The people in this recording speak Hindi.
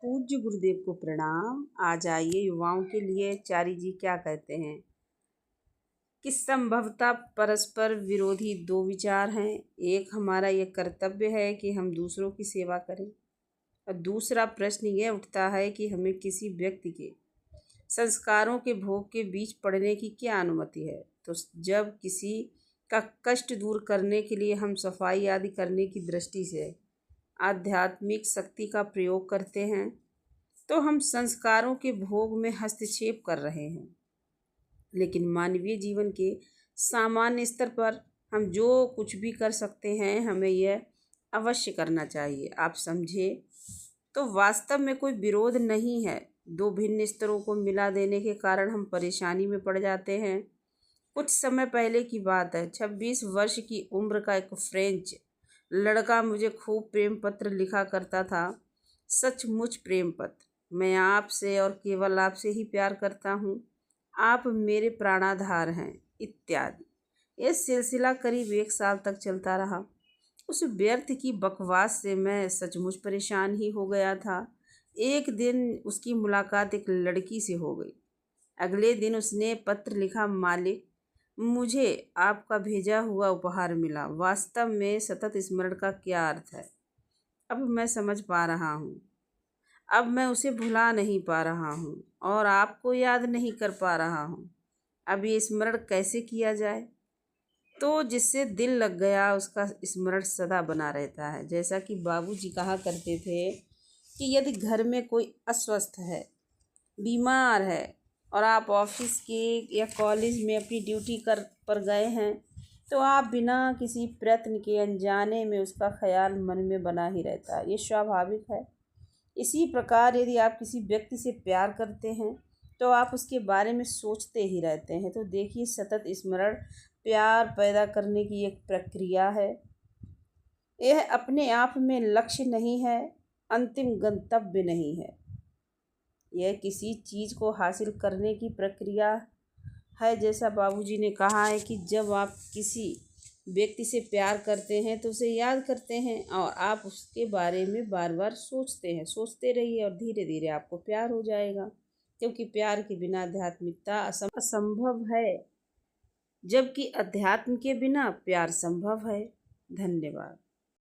पूज्य गुरुदेव को प्रणाम। आज आइए युवाओं के लिए चारी जी क्या कहते हैं कि संभवतः परस्पर विरोधी दो विचार हैं। एक, हमारा यह कर्तव्य है कि हम दूसरों की सेवा करें, और दूसरा प्रश्न यह उठता है कि हमें किसी व्यक्ति के संस्कारों के भोग के बीच पड़ने की क्या अनुमति है। तो जब किसी का कष्ट दूर करने के लिए हम सफाई आदि करने की दृष्टि से आध्यात्मिक शक्ति का प्रयोग करते हैं, तो हम संस्कारों के भोग में हस्तक्षेप कर रहे हैं। लेकिन मानवीय जीवन के सामान्य स्तर पर हम जो कुछ भी कर सकते हैं, हमें यह अवश्य करना चाहिए। आप समझे तो वास्तव में कोई विरोध नहीं है। दो भिन्न स्तरों को मिला देने के कारण हम परेशानी में पड़ जाते हैं। कुछ समय पहले की बात है, 26 वर्ष की उम्र का एक फ्रेंच लड़का मुझे खूब प्रेम पत्र लिखा करता था। सचमुच प्रेम पत्र। मैं आपसे और केवल आपसे ही प्यार करता हूँ, आप मेरे प्राणाधार हैं, इत्यादि। यह सिलसिला करीब 1 साल तक चलता रहा। उस व्यर्थ की बकवास से मैं सचमुच परेशान ही हो गया था। एक दिन उसकी मुलाकात एक लड़की से हो गई। अगले दिन उसने पत्र लिखा, मालिक, मुझे आपका भेजा हुआ उपहार मिला। वास्तव में सतत स्मरण का क्या अर्थ है, अब मैं समझ पा रहा हूँ। अब मैं उसे भुला नहीं पा रहा हूँ और आपको याद नहीं कर पा रहा हूँ। अब ये स्मरण कैसे किया जाए? तो जिससे दिल लग गया उसका स्मरण सदा बना रहता है। जैसा कि बाबूजी कहा करते थे कि यदि घर में कोई अस्वस्थ है, बीमार है, और आप ऑफिस के या कॉलेज में अपनी ड्यूटी पर गए हैं, तो आप बिना किसी प्रयत्न के अनजाने में उसका ख्याल मन में बना ही रहता है। ये स्वाभाविक है। इसी प्रकार यदि आप किसी व्यक्ति से प्यार करते हैं, तो आप उसके बारे में सोचते ही रहते हैं। तो देखिए, सतत स्मरण प्यार पैदा करने की एक प्रक्रिया है। यह अपने आप में लक्ष्य नहीं है, अंतिम गंतव्य नहीं है। यह किसी चीज़ को हासिल करने की प्रक्रिया है। जैसा बाबूजी ने कहा है कि जब आप किसी व्यक्ति से प्यार करते हैं तो उसे याद करते हैं और आप उसके बारे में बार बार सोचते हैं। सोचते रहिए और धीरे धीरे आपको प्यार हो जाएगा, क्योंकि प्यार के बिना आध्यात्मिकता असंभव है, जबकि अध्यात्म के बिना प्यार संभव है। धन्यवाद।